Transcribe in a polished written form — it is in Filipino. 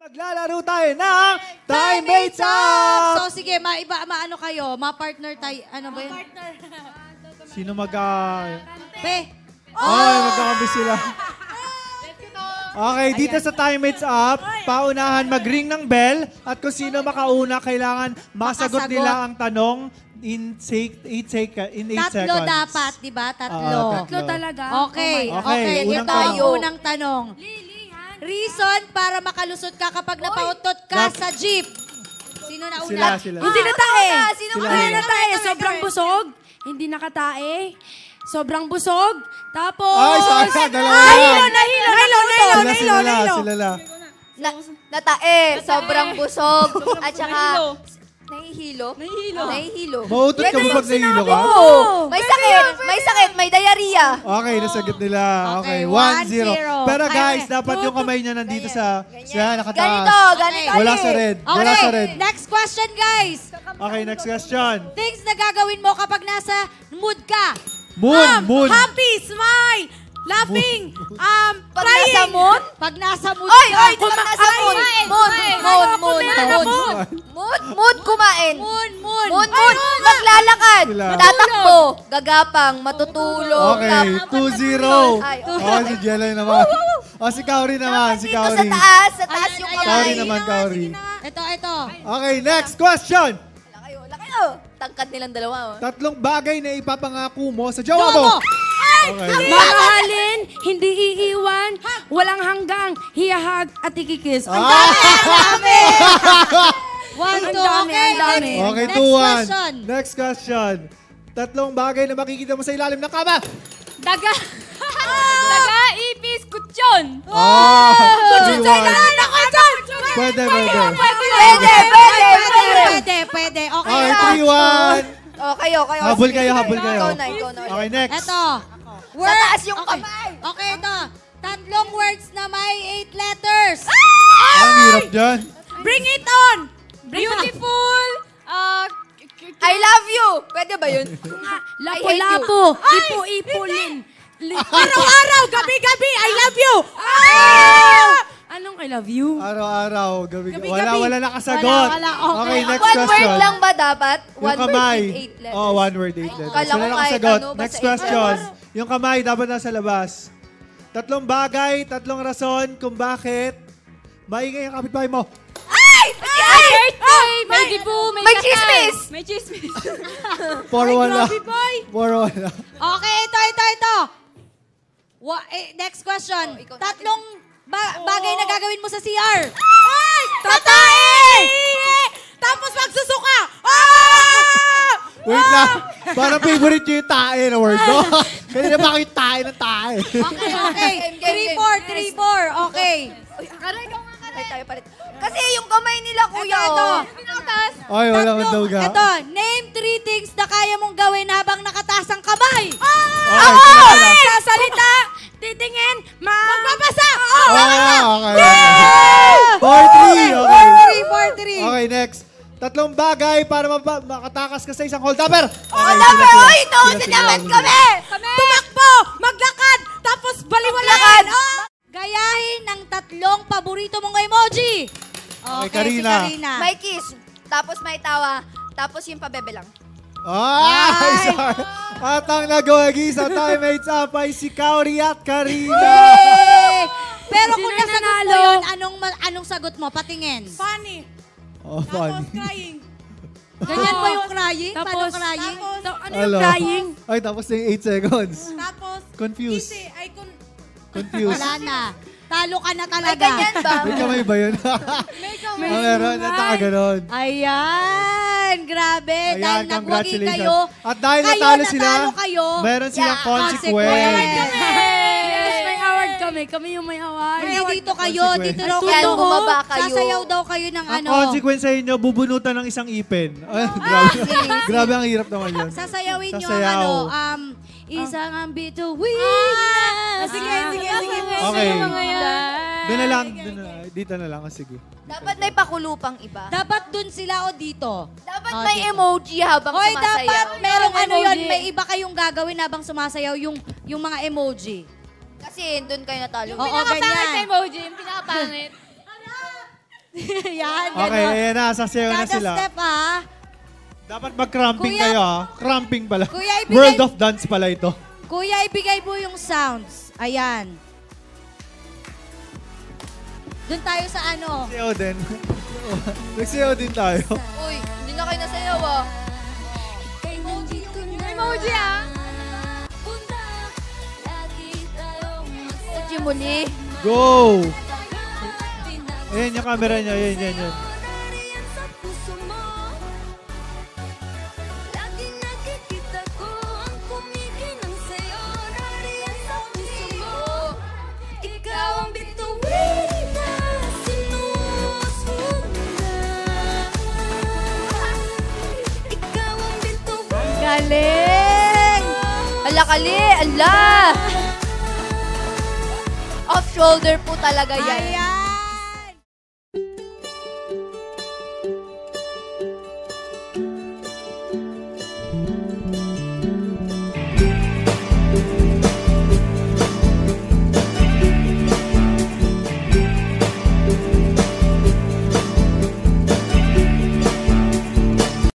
Maglalaro tayo ng Time Mates Up! So sige, maano kayo? Ma-partner tayo. Ano ba yun? Sino Pe. Ay, magkakambi sila. Okay, dito sa Time Mates Up, paunahan mag-ring ng bell at kung sino makauna, kailangan masagot nila ang tanong in 8 seconds. Tatlo dapat, di ba? Tatlo. Tatlo talaga? Okay. Okay, Ito unang tanong. yung unang tanong. Reason para makalusot ka kapag napautot ka sa jeep. Sino na una? Sila. Hindi natae. Sino Sila. Hindi natae. Sobrang busog. Hindi nakatae. Sobrang busog. Tapos... Ay, sorry. Dalawa lang. Nahilo. Sila. Natae, sobrang busog, at saka nahihilo. Mautot ka ba pag nahihilo ka? Oo. May sakit, may diarrhea. Okay, nasagot nila. Okay, Okay, 1-0. 1-0. Pero guys, dapat yung kamay niya nandito sa nakataas. Ganito. Wala sa red. Wala sa red. Next question, guys. Okay, next question. Things na gagawin mo kapag nasa mood ka. Moon. Happy, smile, laughing, Pag nasa crying. moon? Pag nasa mood Oy, ka. pag nasa moon. Moon, kumain. Moon. Maglalakad. Sila. Tatakbo. Gagapang, matutulog. Okay, 2-0. Ay, Oh, si Jelay naman. Oh, si Kaori naman. Si Dito sa Kaori. taas yung Kaori kamay. naman, Kaori. Ito. Okay, next question. Wala kayo. Tangkad nilang dalawa. Oh. 3 bagay na ipapangako mo sa jowa mo. Okay. Mamahalin, hindi iiwan, walang hanggang, hiyahag at ikikiss. Ang Dami. 1, 2, Ang dami, okay. ang dami. Okay, Next 2-1. question. Next question. 3 bagay na makikita mo sa ilalim ng kama. Daga, ipis, kutsyon. Kutsyon sa ilalim ng kutsyon! Pwede. Pwede. Okay. Okay, ito. 3-1. Kayo. Habol Sige, kayo. Ikaw na. Okay, next. Ito. Sa taas yung kamay. Okay, ito. 3 words na may 8 letters. Ang hirap dyan. Bring it on! Beautiful! I love you. Pwede ba yun? Lapo-lapo, ipo-ipulin. Araw-araw, gabi-gabi, I love you. Anong I love you? Araw-araw. Gabi. Gabi-gabi. Wala nakasagot. Wala. Okay, next One question. word lang ba dapat? Yung One word kamay. with 8 letters. Oh, 1 word, 8 letters. Kala Wala ko kahit nakasagot. ano, basta Next 8 question. letters. Yung kamay dapat nasa labas. 3 bagay, 3 rason kung bakit maingay ang kapitbahay mo. May dibu, May chismis! May chismis. 4-1 na. boy! 4-1 na. Okay, ito. Next question. ikaw na. 3 bagay na gagawin mo sa CR. Tatae! Tapos magsusuka! Wait lang. Parang favorite nyo yung tae na word, no? Kanina ba kayo tae ng tae? Okay. Game. 3-4. Okay. Ay, tayo palit. Kasi yung kamay nila, kuya, Ito. Ay, wala man daw ga. Ito, name 3 things na kaya mong gawin habang nakataas ang kamay. Okay, Sasalita, titingin, magbabasa! Okay. 4-3. Okay. 3-4-3. Okay, next. 3 bagay para makatakas ka sa isang hold-upper. Oy, noon na naman kami! Tumakbo, maglakad, tapos baliwalakan! Gayahin ang 3 paborito mong emoji. Okay, Karina. si Karina. May kiss, tapos may tawa, tapos yung pabebe lang. Ay, sorry. At ang nagawagi sa Time Mates Up ay si Kaori at Karina. Yay! Pero kung Sino nasagot mo nanalo? yun, anong sagot mo? Patingin. Funny. Oh, funny. Crying. Ganyan ba yung crying? Paano Tapos, crying? ano yung crying? Ay, tapos na yung 8 seconds. Tapos, Confused. Wala na. Talo ka na May talaga. ganyan ba? May kamay ba yun? Meron. Nataka ganon. Ayan, grabe. Ayan, Dahil nagwagi congratulations. kayo. At dahil kayo, natalo sila, kayo. meron silang Yeah, consequence. Yes, may award kami. Kami yung may award. Hindi dito kayo. Dito raw Yan, kayo. bumaba kayo. Sasayaw daw kayo ng Ang ano. consequence sa inyo, bubunutan ng isang ipin. Ay, grabe. Grabe ang hirap naman yun. Sasayawin nyo ang Sasayaw. isang ambito weakness. Sige. Okay. Ayan. Doon na lang. Dito na lang. Sige. Dapat may pakulupang iba. Dapat dun sila o dito? Dapat Oh, may dito. emoji habang Hoy, sumasayaw. dapat merong ano emoji. yun, may iba kayong gagawin habang sumasayaw yung mga emoji. Kasi doon kayo natalo. Oo, ganyan. emoji, yung pinakapangit. Yan, Okay, gano'n. ayan na. Sasayaw na Kada sila. step, ha? Dapat mag-cramping Kuya- kayo, ha? Cramping pala. Kuya, ibigay- World of Dance pala ito. Kuya, ibigay mo yung sounds. Ayan. Doon tayo sa ano. Sayaw din. Nagsayaw din tayo. Uy, hindi na kayo nasayaw ah. Emoji, ah. Emoji muli. Go! Ayan yung camera niya. Ayan. Ikaw ang bituin na sinusunda. Ikaw ang bituin. Galing! Ala kali, ala! Off shoulder po talaga yan. Ayan.